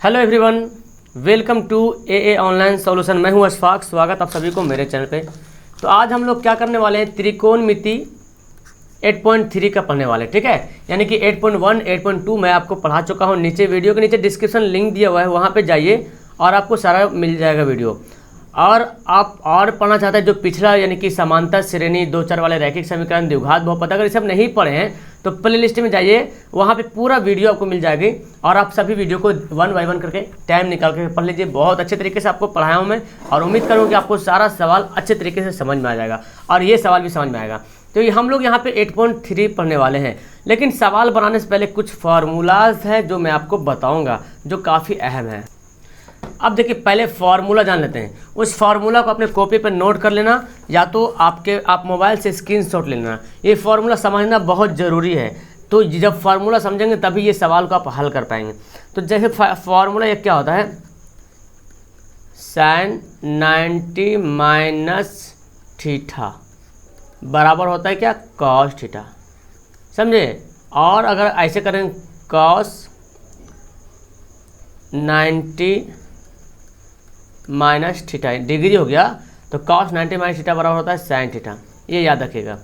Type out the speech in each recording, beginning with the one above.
Hello everyone, welcome to a online solution. मैं हूं अशफाक, स्वागत आप सभी को मेरे चैनल पे। तो आज हम लोग क्या करने वाले हैं, त्रिकोणमिति 8.3 का पढ़ने वाले, ठीक है। यानी कि 8.1, 8.2 मैं आपको पढ़ा चुका हूं। नीचे वीडियो के नीचे डिस्क्रिप्शन लिंक दिया हुआ है, वहाँ पे जाइए और आपको सारा मिल जाएगा वीडियो। और आप और पढ़ना चाहते हैं जो पिछला यानी कि समांतर श्रेणी, दो चार वाले रैखिक समीकरण, द्विघात बहुपद, अगर ये सब नहीं पढ़े हैं तो प्ले लिस्ट में जाइए, वहाँ पे पूरा वीडियो आपको मिल जाएगी और आप सभी वीडियो को 1 बाय 1 करके टाइम निकाल के पढ़ लीजिए। बहुत अच्छे तरीके से आपको पढ़ाया हूँ मैं और उम्मीद करूँ कि आपको सारा सवाल अच्छे तरीके से समझ में आ जाएगा और ये सवाल भी समझ में आएगा। तो ये हम लोग यहाँ पे 8.3 पढ़ने वाले हैं, लेकिन सवाल बनाने से पहले कुछ फार्मूलाज हैं जो मैं आपको बताऊँगा जो काफ़ी अहम है। अब देखिए, पहले फार्मूला जान लेते हैं। उस फार्मूला को अपने कॉपी पर नोट कर लेना, या तो आप मोबाइल से स्क्रीनशॉट ले लेना। ये फार्मूला समझना बहुत ज़रूरी है, तो जब फार्मूला समझेंगे तभी ये सवाल को आप हल कर पाएंगे। तो जैसे फार्मूला ये क्या होता है, sin 90 माइनस थीटा बराबर होता है क्या, cos थीटा, समझे। और अगर ऐसे करें cos 90 माइनस थीटा डिग्री हो गया, तो cos 90 माइनस थीटा बराबर होता है sin थीटा। ये याद रखिएगा,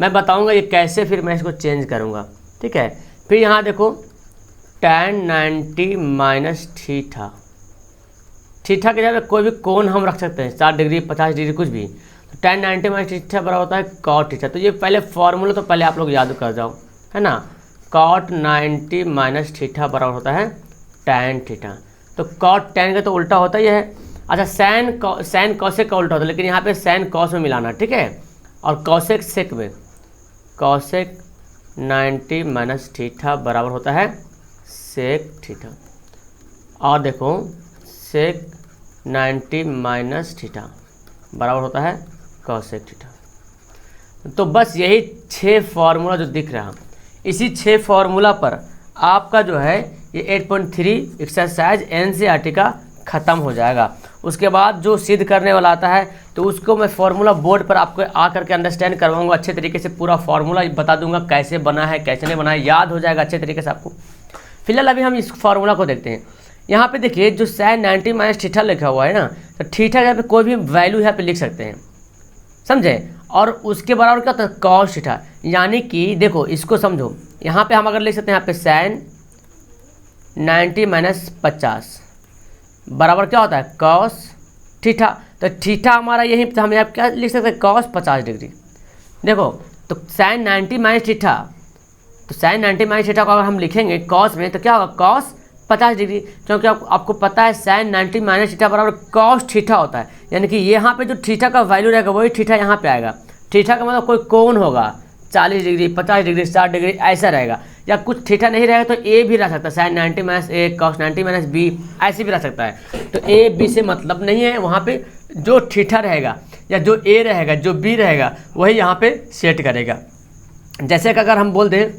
मैं बताऊंगा ये कैसे, फिर मैं इसको चेंज करूंगा, ठीक है। फिर यहाँ देखो tan 90 माइनस थीटा, थीटा के जगह कोई भी कोण हम रख सकते हैं, 60 डिग्री, 50 डिग्री, कुछ भी। तो tan 90 माइनस थीटा बराबर होता है cot थीटा। तो ये पहले फॉर्मूला तो पहले आप लोग याद कर जाओ, है ना। cot 90 माइनस थीटा बराबर होता है tan थीटा। तो cot tan का तो उल्टा होता ही है। अच्छा, सैन कॉसेक का उल्टा होता है, लेकिन यहाँ पे सैन कॉस में मिलाना, ठीक है। और कॉसेक सेक में, कॉसेक 90 माइनस थीटा बराबर होता है सेक थीटा। और देखो सेक 90 माइनस थीटा बराबर होता है कॉसेक थीटा। तो बस यही 6 फार्मूला जो दिख रहा है, इसी 6 फार्मूला पर आपका जो है ये 8.3 एक्सरसाइज एनसीईआरटी का ख़त्म हो जाएगा। उसके बाद जो सिद्ध करने वाला आता है तो उसको मैं फार्मूला बोर्ड पर आपको आ करके अंडरस्टैंड करवाऊंगा अच्छे तरीके से, पूरा फार्मूला बता दूंगा कैसे बना है कैसे नहीं बना है, याद हो जाएगा अच्छे तरीके से आपको। फिलहाल अभी हम इस फार्मूला को देखते हैं। यहाँ पे देखिए जो sin 90 माइनस थीटा लिखा हुआ है ना, तो थीटा यहाँ पे कोई भी वैल्यू यहाँ पे लिख सकते हैं, समझे। और उसके बराबर क्या होता है, cos थीटा। यानी कि देखो इसको समझो, यहाँ पे हम अगर लिख सकते हैं यहाँ पे sin 90 माइनस 50 बराबर क्या होता है cos थीटा। तो थीटा हमारा यही, तो हम यहाँ क्या लिख सकते हैं, cos 50 डिग्री। देखो तो sin 90 माइनस थीटा, तो sin 90 माइनस थीटा को अगर हम लिखेंगे cos में तो क्या होगा, cos 50 डिग्री। क्योंकि आपको पता है sin 90 माइनस थीटा बराबर cos थीटा होता है। यानी कि यहाँ पे जो थीटा का वैल्यू रहेगा वही थीटा यहाँ पे आएगा। थीटा का मतलब कोई कोण होगा, 40 डिग्री, 50 डिग्री, 60 डिग्री, ऐसा रहेगा। या कुछ थीटा नहीं रहेगा तो ए भी रह सकता है, sin 90 माइनस ए, cos 90 माइनस बी, ऐसे भी रह सकता है। तो ए बी से मतलब नहीं है, वहाँ पे जो थीटा रहेगा या जो ए रहेगा, जो बी रहेगा, वही यहाँ पे सेट करेगा। जैसे कि अगर हम बोल दें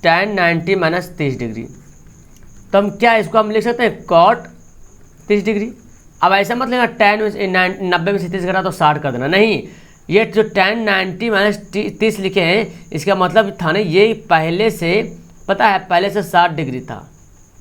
tan 90 माइनस 30 डिग्री, तो हम क्या इसको हम लिख सकते हैं cot 30 डिग्री। अब ऐसा मत लेना tan 90 में से 30 घटा तो 60 कर देना, नहीं। ये जो tan 90 माइनस 30 लिखे हैं, इसका मतलब था ना, ये पहले से पता है, पहले से 60 डिग्री था,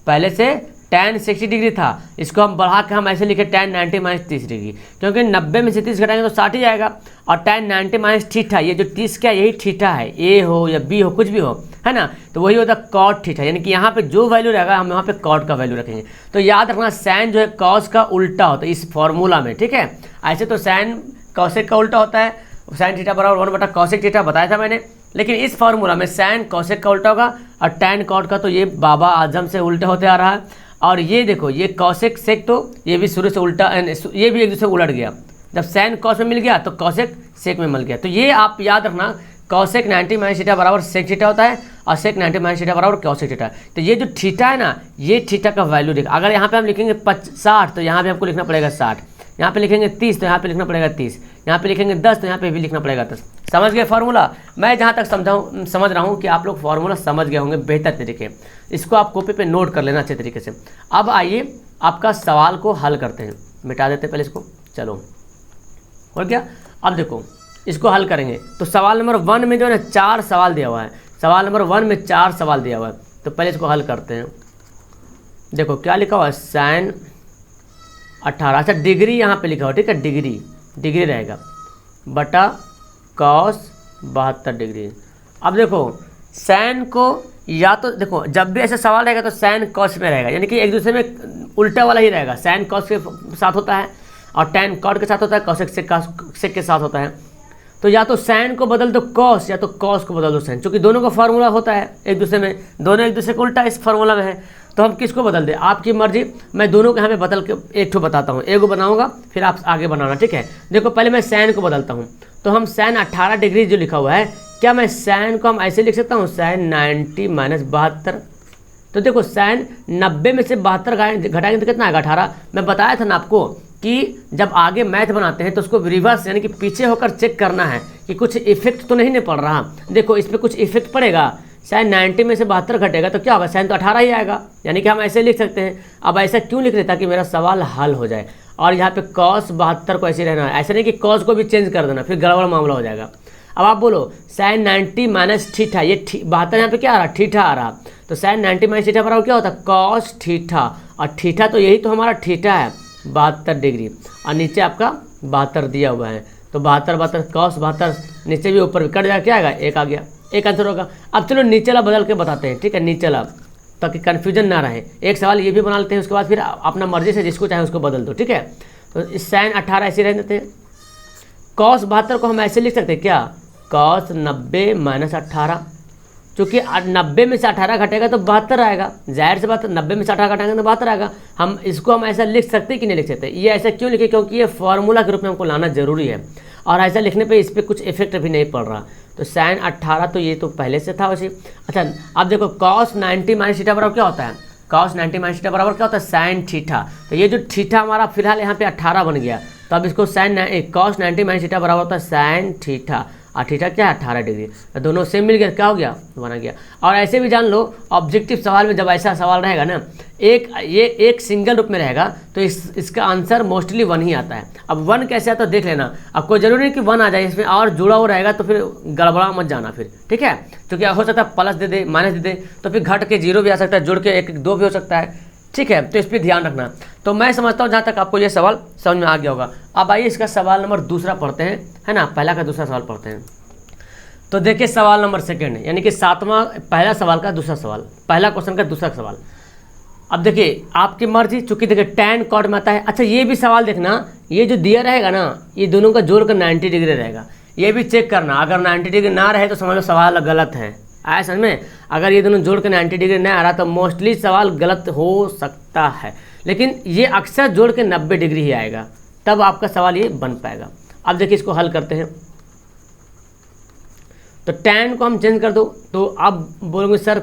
पहले से tan 60 डिग्री था। इसको हम बढ़ा के हम ऐसे लिखे tan 90 माइनस 30 डिग्री, क्योंकि 90 में से 30 घटाएंगे तो 60 ही आएगा। और tan 90 माइनस थीटा, ये जो 30 क्या यही थीटा है, ए हो या बी हो, कुछ भी हो, है ना। तो वही होता है cot थीटा। यानी कि यहाँ पे जो वैल्यू रहेगा हम यहाँ पे cot का वैल्यू रखेंगे। तो याद रखना sin जो है cos का उल्टा होता है इस फॉर्मूला में, ठीक है। ऐसे तो sin cosec का उल्टा होता है, sin थीटा बराबर 1/cosec थीटा बताया था मैंने। लेकिन इस फार्मूला में sin cosec का उल्टा होगा और tan cot का तो ये बाबा आजम से उल्टा होते आ रहा है। और ये देखो ये cosec sec, तो ये भी शुरू से उल्टा, ये भी एक दूसरे उलट गया। जब sin cos में मिल गया तो cosec sec में मिल गया। तो ये आप याद रखना, cosec 90 माइनस थीटा बराबर sec थीटा होता है और sec 90 माइनस थीटा बराबर cosec थीटा। तो ये जो थीटा है ना, ये थीटा का वैल्यू देखा। अगर यहाँ पे हम लिखेंगे 60 तो यहाँ पे हमको लिखना पड़ेगा 60, यहाँ पे लिखेंगे 30 तो यहाँ पे लिखना पड़ेगा 30, यहाँ पे लिखेंगे 10 तो यहाँ पे भी लिखना पड़ेगा 10। समझ गए फार्मूला। मैं जहाँ तक समझ रहा हूँ कि आप लोग फार्मूला समझ गए होंगे बेहतर तरीके। इसको आप कॉपी पे नोट कर लेना अच्छे तरीके से। अब आइए आपका सवाल को हल करते हैं। मिटा देते हैं पहले इसको, चलो हो गया। अब देखो इसको हल करेंगे तो सवाल नंबर 1 में जो है ना 4 सवाल दिया हुआ है। सवाल नंबर 1 में 4 सवाल दिया हुआ है, तो पहले इसको हल करते हैं। देखो क्या लिखा हुआ है, साइन 18। अच्छा डिग्री यहाँ पे लिखा हुआ, ठीक है, डिग्री रहेगा बटा कॉस 72 डिग्री। अब देखो साइन को या तो देखो जब भी ऐसा सवाल रहेगा तो साइन कॉस में रहेगा, यानी कि एक दूसरे में उल्टा वाला ही रहेगा। साइन कॉस के साथ होता है और टैन कॉट के साथ होता है, कॉसेक सेक के साथ होता है। तो या तो साइन को बदल दो कॉस या तो कॉस को बदल दो साइन, क्योंकि दोनों का फार्मूला होता है एक दूसरे में, दोनों एक दूसरे को उल्टा इस फार्मूला में है। तो हम किसको बदल दें, आपकी मर्जी। मैं दोनों के यहाँ पे बदल के एक ठो बताता हूँ, एक को बनाऊंगा फिर आप आगे बनाना, ठीक है। देखो पहले मैं साइन को बदलता हूँ, तो हम साइन 18 डिग्री जो लिखा हुआ है, क्या मैं साइन को हम ऐसे लिख सकता हूँ, साइन 90 माइनस 72। तो देखो साइन 90 में से 72 घटाएंगे तो कितना आएगा, 18। मैं बताया था ना आपको कि जब आगे मैथ बनाते हैं तो उसको रिवर्स यानी कि पीछे होकर चेक करना है कि कुछ इफेक्ट तो नहीं पड़ रहा। देखो इस पर कुछ इफेक्ट पड़ेगा, साइन 90 में से 72 घटेगा तो क्या होगा, साइन तो 18 ही आएगा, यानी कि हम ऐसे लिख सकते हैं। अब ऐसा क्यों लिख रहे, ताकि मेरा सवाल हल हो जाए। और यहाँ पे कॉस 72 को ऐसे रहना है, ऐसा नहीं कि कॉस को भी चेंज कर देना, फिर गड़बड़ मामला हो जाएगा। अब आप बोलो साइन 90 माइनस थीटा, ये 72 यहाँ पे क्या आ रहा, थीटा आ रहा। तो साइन 90 माइनस थीटा बराबर क्या होता है, कॉस थीटा। और थीटा तो यही तो हमारा थीटा है 72 डिग्री, और नीचे आपका 72 दिया हुआ है। तो 72 कॉस 72 नीचे भी ऊपर भी कट जाएगा, क्या आएगा, एक आ गया, एक आंसर होगा। अब चलो नीचे वाला बदल के बताते हैं, ठीक है, नीचे वाला, ताकि कन्फ्यूजन ना रहे। एक सवाल ये भी बना लेते हैं, उसके बाद फिर अपना मर्जी से जिसको चाहे उसको बदल दो, ठीक है। तो इस साइन 18 ऐसे रह देते हैं। कॉस 72 को हम ऐसे लिख सकते हैं, क्या, कॉस 90 माइनस 18, चूँकि 90 में से 18 घटेगा तो 72 आएगा, जाहिर से बात 90 में से 18 घटाएंगे तो 72 आएगा। हम इसको हम ऐसा लिख सकते कि नहीं लिख सकते, ये ऐसा क्यों लिखे, क्योंकि ये फार्मूला के रूप में हमको लाना जरूरी है, और ऐसा लिखने पे इस पर कुछ इफेक्ट भी नहीं पड़ रहा। तो साइन 18 तो ये तो पहले से था वैसे। अच्छा अब देखो कॉस 90 माइनस थीटा बराबर क्या होता है, कॉस 90 माइनस थीटा बराबर क्या होता है, साइन थीटा। तो ये जो थीटा हमारा फिलहाल यहाँ पे 18 बन गया, तो अब इसको साइन कॉस 90 माइनस थीटा बराबर होता है साइन थीटा, और थीटा क्या है 18 डिग्री। तो दोनों सेम मिल गया, क्या हो गया, बना गया। और ऐसे भी जान लो ऑब्जेक्टिव सवाल में जब ऐसा सवाल रहेगा ना, ये एक सिंगल रूप में रहेगा तो इसका आंसर मोस्टली 1 ही आता है। अब 1 कैसे आता है तो देख लेना, अब कोई जरूरी नहीं कि 1 आ जाए, इसमें और जुड़ा हुआ रहेगा तो फिर गड़बड़ा मत जाना फिर, ठीक है। क्योंकि हो सकता है प्लस दे दे माइनस दे दे, तो फिर घट के 0 भी आ सकता है, जुड़ के 1 2 भी हो सकता है, ठीक है। तो इस पर ध्यान रखना। तो मैं समझता हूँ जहाँ तक आपको ये सवाल समझ में आ गया होगा। अब आइए इसका सवाल नंबर दूसरा पढ़ते हैं, है ना, पहला का दूसरा सवाल पढ़ते हैं। तो देखिए सवाल नंबर सेकंड, यानी कि 7वां, पहला सवाल का दूसरा सवाल, पहला क्वेश्चन का दूसरा सवाल। अब देखिए आपकी मर्जी, चूंकि देखिए टैन कॉट में आता है। अच्छा ये भी सवाल देखना, ये जो दिया रहेगा ना, ये दोनों का जोड़ कर 90 डिग्री रहेगा, ये भी चेक करना। अगर 90 डिग्री ना रहे तो समझ लो सवाल गलत है, आया समझ में। अगर ये दोनों जोड़ कर 90 डिग्री नहीं आ रहा तो मोस्टली सवाल गलत हो सकता है, लेकिन ये अक्सर जोड़ के 90 डिग्री ही आएगा, तब आपका सवाल ये बन पाएगा। अब देखिए इसको हल करते हैं। तो टैन को हम चेंज कर दो, तो आप बोलोगे सर,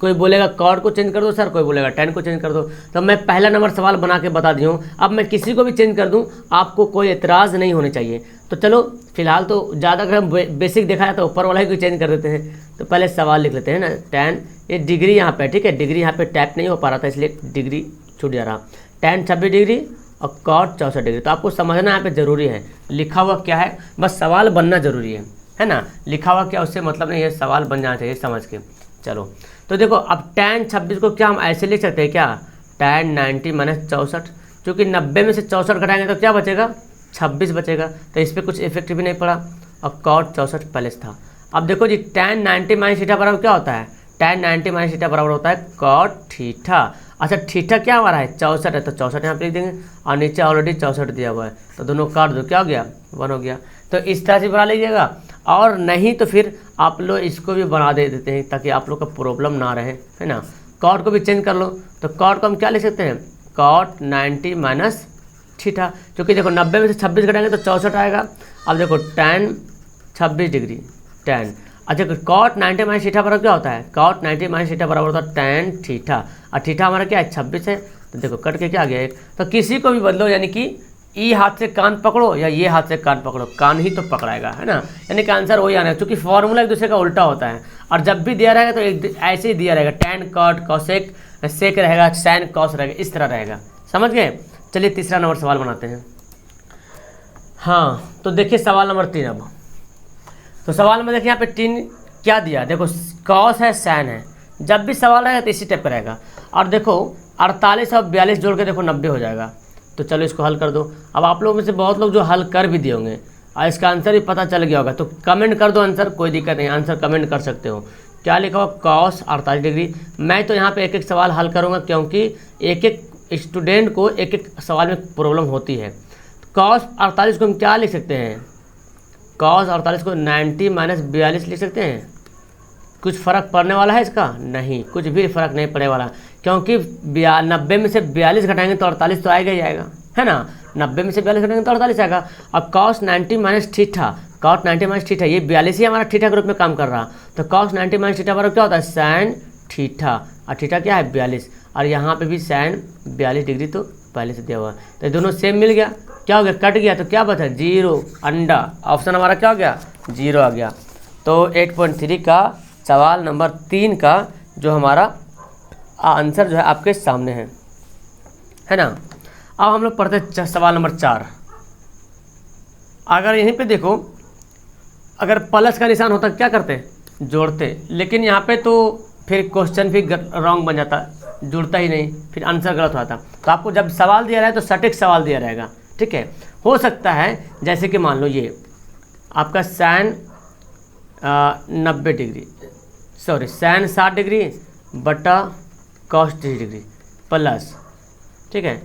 कोई बोलेगा कॉट को चेंज कर दो सर, कोई बोलेगा टैन को चेंज कर दो। तो मैं पहला नंबर सवाल बना के बता दी हूँ, अब मैं किसी को भी चेंज कर दूँ आपको कोई एतराज़ नहीं होने चाहिए। तो चलो फिलहाल तो ज़्यादा अगर हम बेसिक देखा जाए तो ऊपर वाला ही कोई चेंज कर देते हैं। तो पहले सवाल लिख लेते हैं ना, टैन, ये डिग्री यहाँ पे, ठीक है, डिग्री यहाँ पे टैप नहीं हो पा रहा था इसलिए डिग्री छूट जा रहा। टैन 26 डिग्री और कॉट 64 डिग्री। तो आपको समझना यहाँ पे ज़रूरी है, लिखा हुआ क्या है, बस सवाल बनना ज़रूरी है ना। लिखा हुआ क्या उससे मतलब नहीं है, सवाल बन जाना चाहिए समझ के। चलो तो देखो अब टैन 26 को क्या हम ऐसे लिख सकते हैं, क्या, टैन 90 माइनस 64, चूँकि 90 में से 64 घटाएंगे तो क्या बचेगा, 26 बचेगा। तो इस पर कुछ इफेक्ट भी नहीं पड़ा, और कॉट 64 पहले से था। अब देखो जी टैन 90 माइनस थीटा बराबर क्या होता है, टैन 90 माइनस थीटा बराबर होता है कॉट थीटा। अच्छा थीटा क्या हमारा है, 64 है, तो 64 यहाँ पे लिख देंगे, और नीचे ऑलरेडी 64 दिया हुआ है, तो दोनों काट दो, क्या हो गया, 1 हो गया। तो इस तरह से बना लीजिएगा, और नहीं तो फिर आप लोग इसको भी बना देते हैं ताकि आप लोग का प्रॉब्लम ना रहे, है ना। कॉट को भी चेंज कर लो, तो कॉट को हम क्या लिख सकते हैं, कॉट 90 माइनस थीटा, क्योंकि देखो 90 में से 26 घटाएंगे तो 64 आएगा। अब देखो टैन 26 डिग्री टैन, अच्छा कॉट 90 माइनस थीटा बराबर क्या होता है, कॉट 90 माइनस थीटा बराबर होता है टैन थीटा, और थीटा हमारा क्या है 26 है, तो देखो कट के क्या आ गया एक। तो किसी को भी बदलो, यानी कि ई हाथ से कान पकड़ो या ये हाथ से कान पकड़ो, कान ही तो पकड़ाएगा, है ना, यानी कि आंसर वही आना है, क्योंकि फॉर्मूला एक दूसरे का उल्टा होता है। और जब भी दिया रहेगा तो एक ऐसे ही दिया रहेगा, टैन कॉट कॉसेक सेक रहेगा, सैन कॉस रहेगा, इस तरह रहेगा, समझ गए। चलिए तीसरा नंबर सवाल बनाते हैं। हाँ तो देखिए सवाल नंबर 3। अब तो सवाल नंबर देखिए यहाँ पे 3 क्या दिया, देखो कॉस है सैन है, जब भी सवाल रहेगा तो इसी टाइप का रहेगा। और देखो 48 और 42 जोड़ के देखो 90 हो जाएगा। तो चलो इसको हल कर दो। अब आप लोगों में से बहुत लोग जो हल कर भी दिए होंगे और इसका आंसर भी पता चल गया होगा, तो कमेंट कर दो आंसर, कोई दिक्कत नहीं, आंसर कमेंट कर सकते हो। क्या लिखा हुआ? Cos 48 degree. मैं तो यहाँ पे एक एक सवाल हल करूँगा, क्योंकि एक एक स्टूडेंट को एक एक सवाल में प्रॉब्लम होती है। कॉस 48 को हम क्या लिख सकते हैं? कॉस 48 को 90 माइनस 42 लिख सकते हैं। कुछ फ़र्क पड़ने वाला है इसका? नहीं, कुछ भी फ़र्क नहीं पड़ने वाला, क्योंकि 90 में से 42 घटाएंगे तो 48 तो आएगा ही आएगा, है ना। 90 में से 42 घटाएंगे तो 48 आएगा। अब cos 90 minus theta, cos 90 minus theta, ये 42 ही हमारा थीटा के रूप में काम कर रहा। तो कॉस 90 माइनस थीटा बराबर क्या होता है? साइन थीटा, और थीटा क्या है? 42, और यहाँ पे भी साइन 42 डिग्री तो पहले से दिया हुआ है। तो दोनों सेम मिल गया, क्या हो गया? कट गया, तो क्या बचा? 0, अंडा। ऑप्शन हमारा क्या हो गया? 0 आ गया। तो 8.3 का सवाल नंबर 3 का जो हमारा आंसर जो है आपके सामने है ना। अब हम लोग पढ़ते हैं सवाल नंबर 4। अगर यहीं पे देखो, अगर प्लस का निशान होता क्या करते? जोड़ते, लेकिन यहाँ पे तो फिर क्वेश्चन भी रॉन्ग बन जाता, जुड़ता ही नहीं, फिर आंसर गलत होता। तो आपको जब सवाल दिया रहे तो सटीक सवाल दिया रहेगा, ठीक है। हो सकता है जैसे कि मान लो ये आपका sine 90 degree, sorry sine 60 degree बटा कॉस 30 डिग्री प्लस, ठीक है,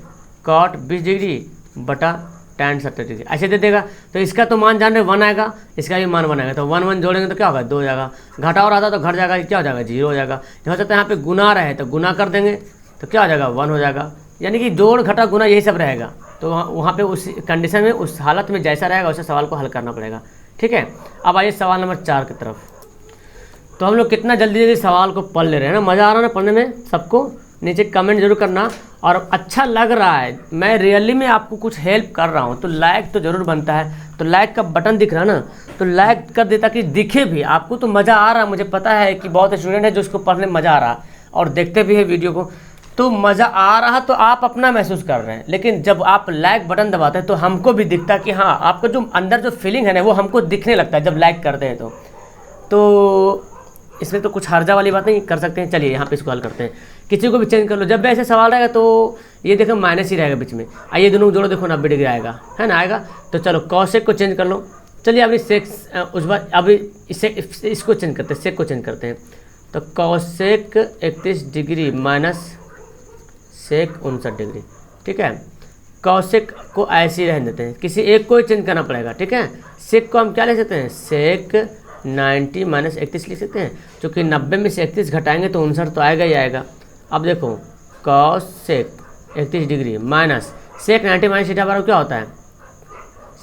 कॉट 20 डिग्री बटा tan 70 डिग्री, ऐसे दे देगा। तो इसका तो मान जान रहे 1 आएगा, इसका भी मान 1 आएगा। तो 1 1 जोड़ेंगे तो क्या होगा? 2 हो जाएगा। घटाओ रहता तो घट जाएगा, क्या हो जाएगा? 0 हो जाएगा। हो सकता है यहाँ पे गुना रहे तो गुना कर देंगे तो क्या हो जाएगा? 1 हो जाएगा। यानी कि जोड़ घटा गुना यही सब रहेगा। तो वहाँ पे उस कंडीशन में, उस हालत में जैसा रहेगा वैसे सवाल को हल करना पड़ेगा, ठीक है। अब आइए सवाल नंबर 4 की तरफ। तो हम लोग कितना जल्दी जल्दी सवाल को पढ़ ले रहे हैं ना, मज़ा आ रहा है ना पढ़ने में सबको? नीचे कमेंट जरूर करना, और अच्छा लग रहा है, मैं रियली में आपको कुछ हेल्प कर रहा हूँ तो लाइक तो ज़रूर बनता है। तो लाइक का बटन दिख रहा है ना, तो लाइक कर देता कि दिखे भी आपको, तो मज़ा आ रहा है। मुझे पता है कि बहुत स्टूडेंट है जो इसको पढ़ने में मज़ा आ रहा और देखते भी है वीडियो को, तो मज़ा आ रहा तो आप अपना महसूस कर रहे हैं। लेकिन जब आप लाइक बटन दबाते हैं तो हमको भी दिखता कि हाँ, आपका जो अंदर जो फीलिंग है ना वो हमको दिखने लगता है जब लाइक करते हैं। तो इसमें तो कुछ हर्जा वाली बात नहीं, कर सकते हैं। चलिए यहाँ पे इसको हल करते हैं, किसी को भी चेंज कर लो। जब भी ऐसे सवाल रहेगा तो ये देखो माइनस ही रहेगा बीच में, आइए दोनों जोड़ो, देखो 90 डिग्री आएगा, है ना, आएगा। तो चलो कॉसेक को चेंज कर लो। चलिए अभी सेक उस बार अभी इसको चेंज करते हैं, सेक को चेंज करते हैं। तो cosec 31 degree minus sec 59 degree, ठीक है। कॉसेक को ऐसे ही रहने देते हैं, किसी एक को ही चेंज करना पड़ेगा, ठीक है। सेक को हम क्या ले सकते हैं? सेक 90 माइनस 31 लिख सकते हैं, क्योंकि 90 में से 31 घटाएंगे तो 59 तो आएगा ही आएगा। अब देखो cosec 31 degree minus sec 90 minus theta बराबर क्या होता है?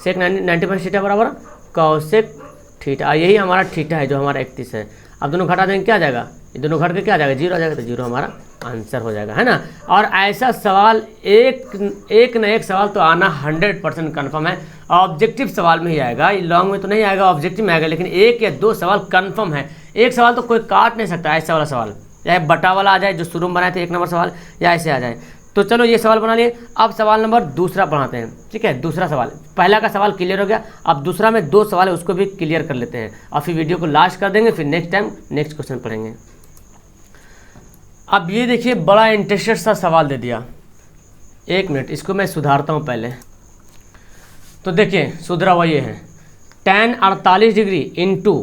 सेक 90 माइनस थीटा बराबर कॉसेक थीटा, यही हमारा थीटा है जो हमारा 31 है। अब दोनों घटा देंगे, क्या आ जाएगा? ये दोनों घट के क्या आ जाएगा? 0 आ जाएगा। तो 0 हमारा आंसर हो जाएगा, है ना। और ऐसा सवाल एक न एक सवाल तो आना 100% कन्फर्म है। ऑब्जेक्टिव सवाल में ही आएगा, लॉन्ग में तो नहीं आएगा, ऑब्जेक्टिव में आएगा। लेकिन 1 या 2 सवाल कन्फर्म है। एक सवाल तो कोई काट नहीं सकता, ऐसा वाला सवाल, चाहे बटा वाला आ जाए जो शुरू में बनाए थे 1 नंबर सवाल, या ऐसे आ जाए। तो चलो ये सवाल बना लिए। अब सवाल नंबर दूसरा पढ़ाते हैं, ठीक है। दूसरा सवाल, पहला का सवाल क्लियर हो गया, अब दूसरा में 2 सवाल है उसको भी क्लियर कर लेते हैं, और फिर वीडियो को लास्ट कर देंगे, फिर नेक्स्ट टाइम नेक्स्ट क्वेश्चन पढ़ेंगे। अब ये देखिए बड़ा इंटरेस्टेड सा सवाल दे दिया, 1 मिनट इसको मैं सुधारता हूँ पहले। तो देखिए सुधरा हुआ ये है, tan 48 degree into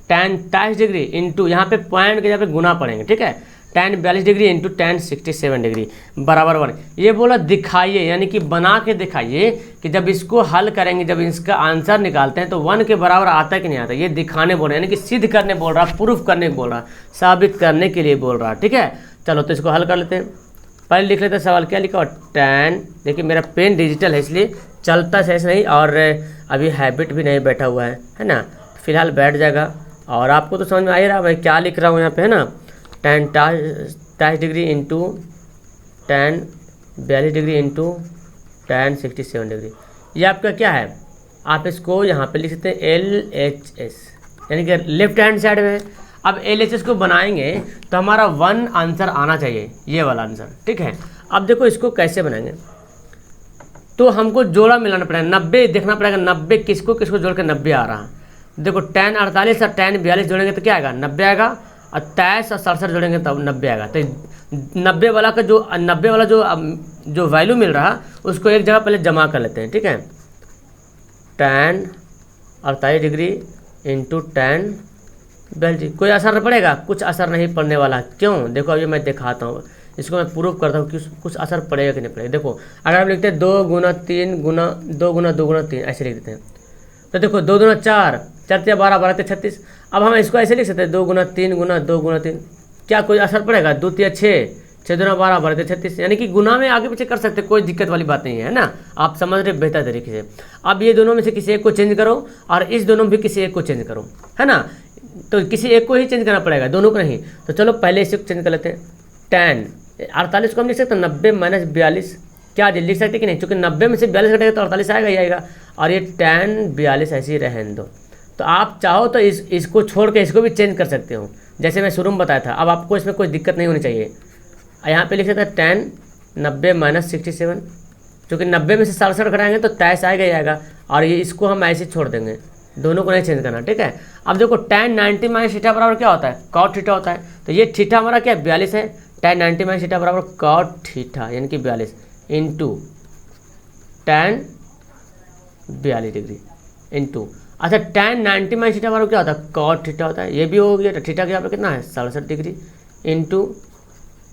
tan 23 degree into, यहाँ पे पॉइंट के यहाँ पे गुना पड़ेंगे, ठीक है। tan 42 degree into tan 67 degree बराबर 1। ये बोला दिखाइए, यानी कि बना के दिखाइए कि जब इसको हल करेंगे, जब इसका आंसर निकालते हैं तो 1 के बराबर आता है कि नहीं आता। ये दिखाने बोल रहा है, यानी कि सिद्ध करने बोल रहा, प्रूफ करने बोल रहा, साबित करने के लिए बोल रहा, ठीक है। चलो तो इसको हल कर लेते हैं। पहले लिख लेते हैं सवाल, क्या लिखा हुआ? tan, देखिए मेरा पेन डिजिटल है इसलिए चलता सही से नहीं, और अभी हैबिट भी नहीं बैठा हुआ है ना। फिलहाल बैठ जाएगा, और आपको तो समझ में आ ही रहा मैं क्या लिख रहा हूँ यहाँ पे, है ना। tan 23 degree into tan 42 degree into tan 67 degree, ये आपका क्या है? आप इसको यहाँ पे लिख सकते हैं LHS, यानी कि लेफ्ट हैंड साइड में। अब LHS को बनाएंगे तो हमारा 1 आंसर आना चाहिए, ये वाला आंसर, ठीक है। अब देखो इसको कैसे बनाएंगे, तो हमको जोड़ा मिलाना पड़ेगा, 90 देखना पड़ेगा, 90 किसको किसको जोड़ के 90 आ रहा है। देखो tan 48 और tan 42 जोड़ेंगे तो क्या आएगा? 90 आएगा, और 23 और 67 जोड़ेंगे तब 90 आएगा। 90 वाला का जो 90 वाला जो वैल्यू मिल रहा उसको एक जगह पहले जमा कर लेते हैं, ठीक है। tan 48 डिग्री इंटू tan 42, कोई असर पड़ेगा? कुछ असर नहीं पड़ने वाला। क्यों? देखो अभी मैं दिखाता हूँ, इसको मैं प्रूव करता हूँ कि कुछ असर पड़ेगा कि नहीं पड़ेगा। देखो अगर हम लिखते हैं 2 गुना 3 गुना 2 गुना 2 गुना 3 ऐसे लिख देते हैं, तो देखो 2 दूना 4, 4 या 12, 12 36। अब हम इसको ऐसे लिख सकते हैं 2 गुना 3 गुना 2 गुना 3, क्या कोई असर पड़ेगा? 2 या 6, 6 दूना 12, 12 36, यानी कि गुना में आगे पीछे कर सकते, कोई दिक्कत वाली बात नहीं है ना। आप समझ रहे बेहतर तरीके से। अब ये दोनों में से किसी एक को चेंज करो और इस दोनों में भी किसी एक को चेंज करो, है ना। तो किसी एक को ही चेंज करना पड़ेगा, दोनों को नहीं। तो चलो पहले इसे चेंज कर लेते हैं। tan 48 को हम लिख सकते हैं 90 माइनस 42, क्या लिख सकते कि नहीं? चूँकि 90 में से 42 घटेगा तो 48 आएगा ही आएगा, और ये tan 42 ऐसे ही रहने दो। तो आप चाहो तो इसको छोड़ के इसको भी चेंज कर सकते हो, जैसे मैं शुरू में बताया था। अब आपको इसमें कोई दिक्कत नहीं होनी चाहिए। यहाँ पे लिख सकते हैं tan 90 माइनस 67, चूँकि 90 में से 67 घटाएंगे तो 23 आएगा ही आएगा, और ये इसको हम ऐसे छोड़ देंगे, दोनों को नहीं चेंज करना, ठीक है। अब देखो tan 90 माइनस थीटा बराबर क्या होता है? cot थीटा होता है। तो ये थीटा हमारा क्या 42 है, tan 90 माइनस थीटा बराबर cot थीटा यानी कि 42 इंटू tan 42 डिग्री इंटू, अच्छा tan 90 माइनस थीटा बराबर क्या होता है? cot थीटा होता है। ये भी हो गया, तो थीटा के यहाँ पर कितना है 67 डिग्री इंटू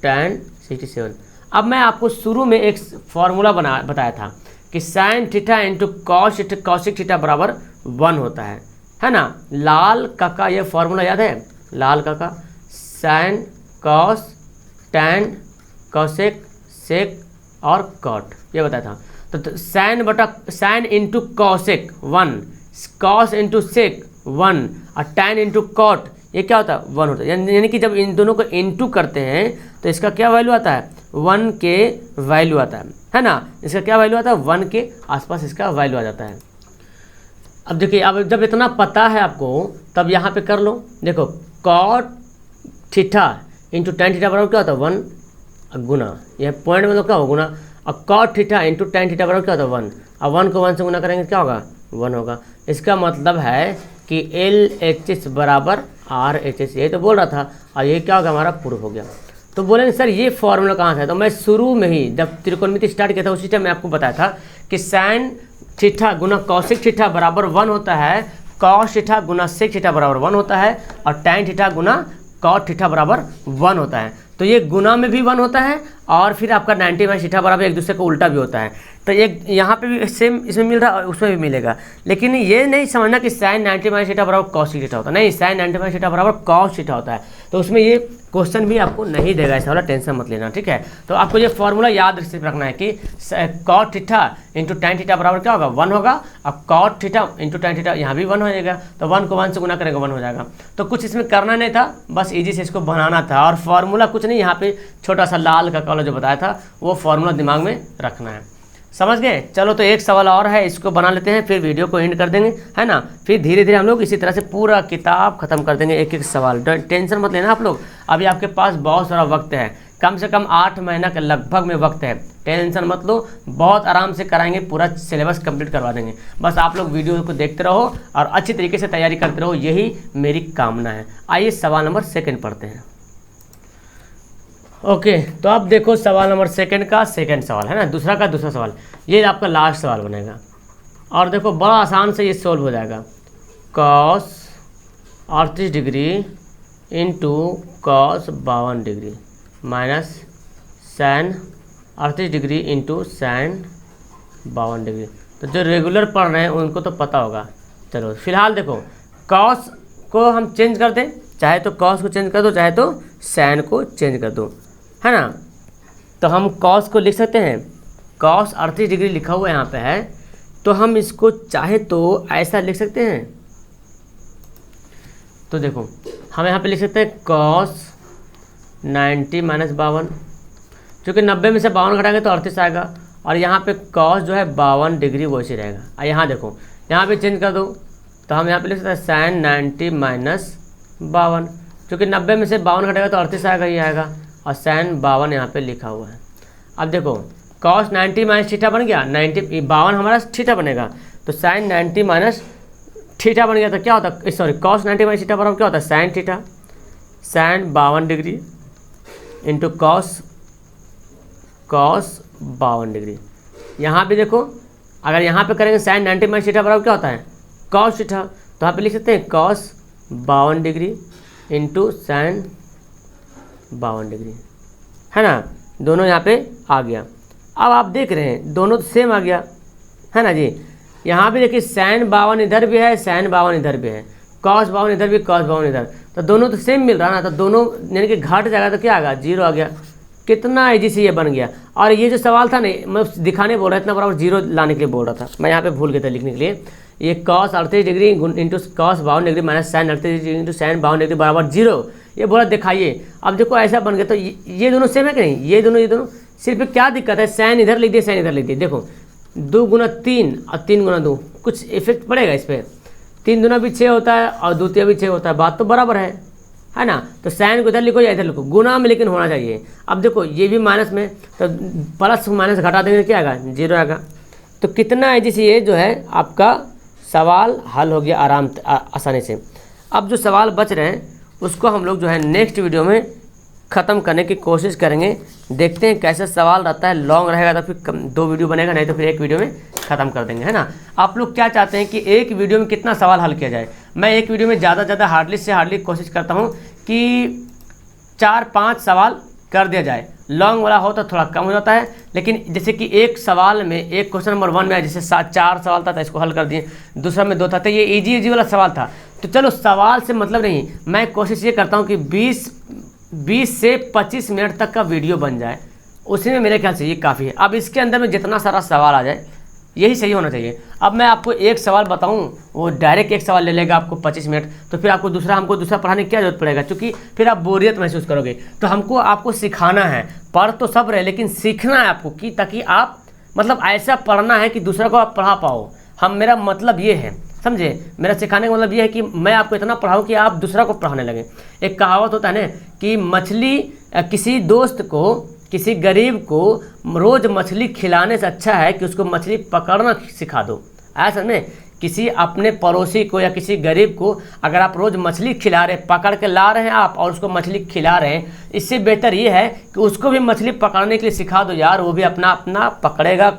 tan 67। अब मैं आपको शुरू में एक फॉर्मूला बताया था कि sine theta into cosec theta बराबर 1 होता है ना। लाल का ये फॉर्मूला याद है? लाल का sine cos tan cosec sec और कॉट, ये बताया था। तो sine into cosec 1, cos into sec 1 और टैन इंटू कॉट ये क्या होता है? 1 होता है। यानी कि जब इन दोनों को इंटू करते हैं तो इसका क्या वैल्यू आता है? 1 के वैल्यू आता है ना। इसका क्या वैल्यू आता है? 1 के आसपास इसका वैल्यू आ जाता है। अब देखिए, अब जब इतना पता है आपको तब यहाँ पे कर लो। देखो cot theta into tan theta बराबर क्या होता है? 1 गुना, यह पॉइंट मतलब क्या होगा? गुना। और cot theta into tan theta बराबर क्या होता है? 1। अब 1 को 1 से गुना करेंगे क्या होगा? 1 होगा। इसका मतलब है कि LHS बराबर RHS, यही तो बोल रहा था, और ये क्या होगा? हमारा प्रूफ हो गया। तो बोलेंगे सर ये फॉर्मूला कहाँ से है? तो मैं शुरू में ही जब त्रिकोणमिति स्टार्ट किया था उसी टाइम मैं आपको बताया था कि साइन थीटा गुना कॉसिक थीटा बराबर 1 होता है, कॉस थीटा गुना सेक थीटा बराबर 1 होता है, और टैन थीटा गुना कॉट थीटा बराबर 1 होता है। तो ये गुना में भी 1 होता है, और फिर आपका 90 माइनस थीटा बराबर एक दूसरे को उल्टा भी होता है। तो एक यहाँ पे भी सेम इसमें मिल रहा है और उसमें भी मिलेगा। लेकिन ये नहीं समझना कि साइन 90 माइनस थीटा बराबर कॉस थीटा होता है, नहीं, साइन 90 माइनस थीटा बराबर कॉस थीटा होता है। तो उसमें ये क्वेश्चन भी आपको नहीं देगा, ऐसा वाला टेंशन मत लेना, ठीक है। तो आपको ये फॉर्मूला याद रखना है कि cot theta into tan theta बराबर क्या होगा? 1 होगा, और cot theta into tan theta यहाँ भी 1 हो जाएगा। तो 1 को 1 से गुना करेंगे 1 हो जाएगा। तो कुछ इसमें करना नहीं था, बस इजी से इसको बनाना था, और फार्मूला कुछ नहीं, यहाँ पे छोटा सा लाल का कलर जो बताया था वो फार्मूला दिमाग में रखना है। समझ गए? चलो तो एक सवाल और है, इसको बना लेते हैं, फिर वीडियो को एंड कर देंगे, है ना। फिर धीरे धीरे हम लोग इसी तरह से पूरा किताब खत्म कर देंगे, एक एक सवाल। टेंशन मत लेना आप लोग, अभी आपके पास बहुत सारा वक्त है, कम से कम 8 महीना के लगभग में वक्त है। टेंशन मत लो, बहुत आराम से कराएंगे, पूरा सिलेबस कंप्लीट करवा देंगे। बस आप लोग वीडियो को देखते रहो और अच्छी तरीके से तैयारी करते रहो, यही मेरी कामना है। आइए सवाल नंबर 2 पढ़ते हैं। ओके, तो अब देखो सवाल नंबर 2 का सेकंड सवाल, है ना, दूसरा सवाल, ये आपका लास्ट सवाल बनेगा। और देखो बड़ा आसान से ये सॉल्व हो जाएगा। Cos 38 degree into cos 52 degree minus sine 38 degree into sine 52 degree. तो जो रेगुलर पढ़ रहे हैं उनको तो पता होगा। चलो फिलहाल देखो, कॉस को हम चेंज कर दें, चाहे तो कॉस को चेंज कर दो, चाहे तो सैन को चेंज कर दो, है ना। तो हम कॉस को लिख सकते हैं, कॉस 38 डिग्री लिखा हुआ यहाँ पे है, तो हम इसको चाहे तो ऐसा लिख सकते हैं। तो देखो हम यहाँ पे लिख सकते हैं कॉस 90 माइनस 52, क्योंकि 90 में से 52 घटाएंगे तो 38 आएगा, और यहाँ पे कॉस जो है 52 डिग्री वैसे रहेगा। और यहाँ देखो, यहाँ पे चेंज कर दो, तो हम यहाँ पे लिख सकते हैं साइन 90 माइनस 52, क्योंकि 90 में से 52 घटेगा तो 38 आएगा ही आएगा, और साइन 52 यहाँ पे लिखा हुआ है। अब देखो कॉस 90 माइनस थीटा बन गया, 52 हमारा थीटा बनेगा, तो साइन 90 माइनस थीटा बन गया। तो क्या होता है, सॉरी, कॉस 90 माइनस थीटा बराबर क्या होता है? Sine theta, sine 52 degree into cos 52 degree. यहाँ पे देखो अगर यहाँ पे करेंगे साइन 90 माइनस थीटा बराबर क्या होता है कॉस थीटा, तो यहाँ पे लिख सकते हैं cos 52 degree into sine 52 degree, है ना। दोनों यहाँ पे आ गया। अब आप देख रहे हैं दोनों तो सेम आ गया, है ना जी। यहाँ पे देखिए साइन 52 इधर भी है, साइन 52 इधर भी है, कॉस 52 इधर भी, कॉस 52 इधर, तो दोनों तो सेम मिल रहा ना, तो दोनों यानी कि घट जाएगा तो क्या आ गया 0 आ गया। कितना ईजी से ये बन गया। और ये जो सवाल था नहीं मैं दिखाने बोल रहा था, इतना बराबर 0 लाने के लिए बोल रहा था, मैं यहाँ पे भूल गया था लिखने के लिए। ये cos 38 degree into cos 52 degree minus sine 38 degree into sine 52 degree बराबर 0, ये बोला दिखाइए। अब देखो ऐसा बन गया, तो ये दोनों सेम है कि नहीं, ये दोनों सिर्फ क्या दिक्कत है, साइन इधर लिख दिए, साइन इधर लिख दिए। देखो 2 गुना 3 और 3 गुना 2 कुछ इफेक्ट पड़ेगा इस पर, 3 दूना भी 6 होता है और द्वितीय भी 6 होता है, बात तो बराबर है ना। तो साइन को इधर लिखो या इधर लिखो, गुना में लेकिन होना चाहिए। अब देखो ये भी माइनस में, तो प्लस माइनस घटा देंगे क्या आएगा 0 आएगा। तो कितना ईजी से ये जो है आपका सवाल हल हो गया आसानी से। अब जो सवाल बच रहे हैं उसको हम लोग जो है नेक्स्ट वीडियो में ख़त्म करने की कोशिश करेंगे। देखते हैं कैसा सवाल रहता है, लॉन्ग रहेगा तो फिर 2 वीडियो बनेगा, नहीं तो फिर 1 वीडियो में ख़त्म कर देंगे, है ना। आप लोग क्या चाहते हैं कि एक वीडियो में कितना सवाल हल किया जाए। मैं एक वीडियो में ज़्यादा से ज़्यादा हार्डली से हार्डली कोशिश करता हूँ कि 4-5 सवाल कर दिया जाए। लॉन्ग वाला हो तो थोड़ा कम हो जाता है, लेकिन जैसे कि एक सवाल में एक क्वेश्चन नंबर 1 में आया, जैसे 4 सवाल था तो इसको हल कर दिए, दूसरा में 2 था, तो ये इजी वाला सवाल था। तो चलो सवाल से मतलब नहीं, मैं कोशिश ये करता हूँ कि 20 से 25 मिनट तक का वीडियो बन जाए, उसी में मेरे ख्याल से ये काफ़ी है। अब इसके अंदर में जितना सारा सवाल आ जाए यही सही होना चाहिए। अब मैं आपको एक सवाल बताऊं, वो डायरेक्ट एक सवाल ले लेगा आपको 25 मिनट, तो फिर आपको हमको दूसरा पढ़ाने की क्या जरूरत पड़ेगा, क्योंकि फिर आप बोरियत महसूस करोगे। तो हमको आपको सिखाना है, पढ़ तो सब रहे लेकिन सीखना है आपको, कि ताकि आप मतलब ऐसा पढ़ना है कि दूसरा को आप पढ़ा पाओ। मेरा मतलब ये है, समझे, मेरा सिखाने का मतलब ये है कि मैं आपको इतना पढ़ाऊँ कि आप दूसरा को पढ़ाने लगे। एक कहावत होता है ना कि मछली किसी दोस्त को, किसी गरीब को रोज़ मछली खिलाने से अच्छा है कि उसको मछली पकड़ना सिखा दो। ऐसा नहीं, किसी अपने पड़ोसी को या किसी गरीब को अगर आप रोज़ मछली खिला रहे, पकड़ के ला रहे हैं आप और उसको मछली खिला रहे हैं, इससे बेहतर ये है कि उसको भी मछली पकड़ने के लिए सिखा दो यार, वो भी अपना पकड़ेगा,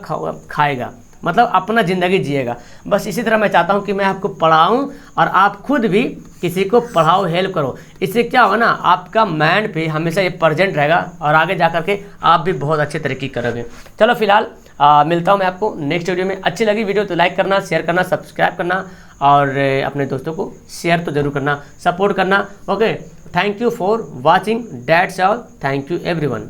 खाएगा, मतलब अपना ज़िंदगी जिएगा। बस इसी तरह मैं चाहता हूँ कि मैं आपको पढ़ाऊँ और आप खुद भी किसी को पढ़ाओ, हेल्प करो। इससे क्या होगा ना, आपका माइंड पे हमेशा ये प्रेजेंट रहेगा और आगे जा कर के आप भी बहुत अच्छे तरीके करोगे। चलो फिलहाल मिलता हूँ मैं आपको नेक्स्ट वीडियो में। अच्छी लगी वीडियो तो लाइक करना, शेयर करना, सब्सक्राइब करना और अपने दोस्तों को शेयर तो ज़रूर करना, सपोर्ट करना। Okay, thank you for watching, that's all, thank you everyone.